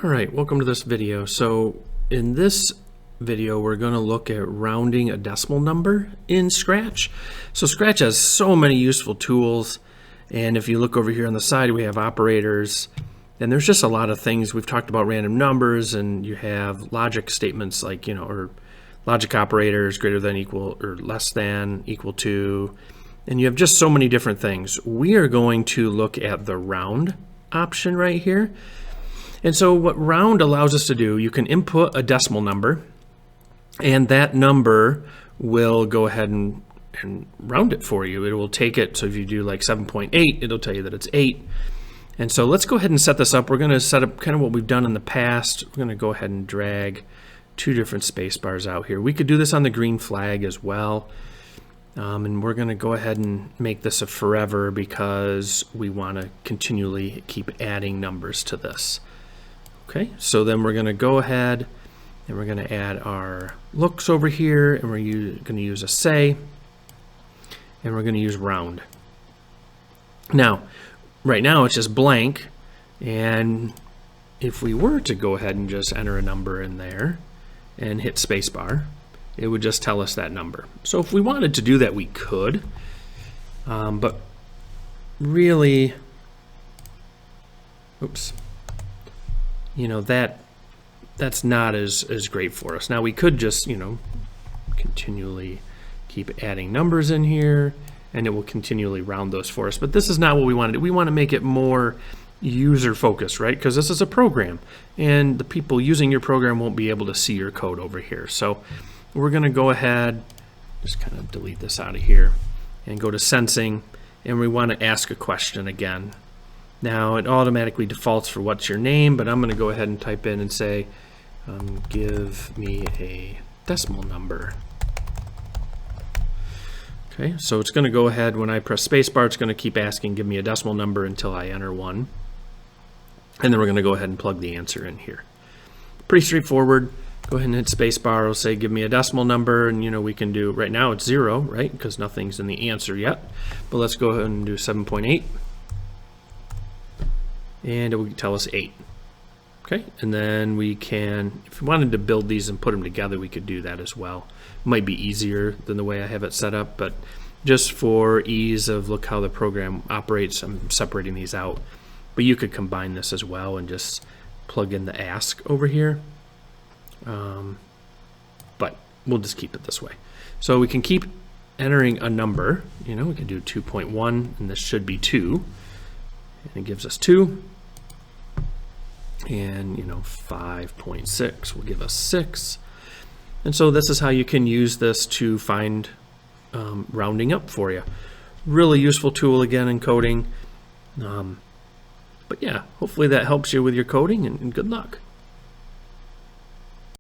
All right, welcome to this video. So in this video, we're going to look at rounding a decimal number in Scratch. So Scratch has so many useful tools. And if you look over here on the side, we have operators. And there's just a lot of things. We've talked about random numbers, and you have logic statements like, or logic operators, greater than, equal, or less than, equal to. And you have just so many different things. We are going to look at the round option right here. And so what round allows us to do, you can input a decimal number, and that number will go ahead and round it for you. It will take it, so if you do like 7.8, it'll tell you that it's 8. And so let's go ahead and set this up. We're going to set up kind of what we've done in the past. We're going to go ahead and drag two different space bars out here. We could do this on the green flag as well. And we're going to go ahead and make this a forever because we want to continually keep adding numbers to this. Okay, so then we're going to go ahead and we're going to add our looks over here, and we're going to use a say, and we're going to use round. Now, right now it's just blank, and if we were to go ahead and just enter a number in there and hit spacebar, it would just tell us that number. So if we wanted to do that, we could, but really, oops. That's not as great for us. Now we could just, continually keep adding numbers in here, and it will continually round those for us. But this is not what we want to do. We want to make it more user focused, right? Because this is a program, and the people using your program won't be able to see your code over here. So we're going to go ahead, just kind of delete this out of here, and go to sensing, and we want to ask a question again. Now it automatically defaults for what's your name, but I'm going to go ahead and type in and say, give me a decimal number. Okay, so it's going to go ahead, when I press spacebar, it's going to keep asking, give me a decimal number until I enter one. And then we're going to go ahead and plug the answer in here. Pretty straightforward. Go ahead and hit spacebar. It'll say, give me a decimal number. And we can do, right now it's 0, right? Because nothing's in the answer yet. But let's go ahead and do 7.8. And it will tell us 8. Okay, and then we can, if we wanted to build these and put them together, we could do that as well. Might be easier than the way I have it set up, but just for ease of look how the program operates, I'm separating these out. But you could combine this as well and just plug in the ask over here. But we'll just keep it this way. So we can keep entering a number. We can do 2.1, and this should be 2. And it gives us 2. And 5.6 will give us 6. And so this is how you can use this to find rounding up for you. Really useful tool again in coding. But yeah, hopefully that helps you with your coding, and good luck.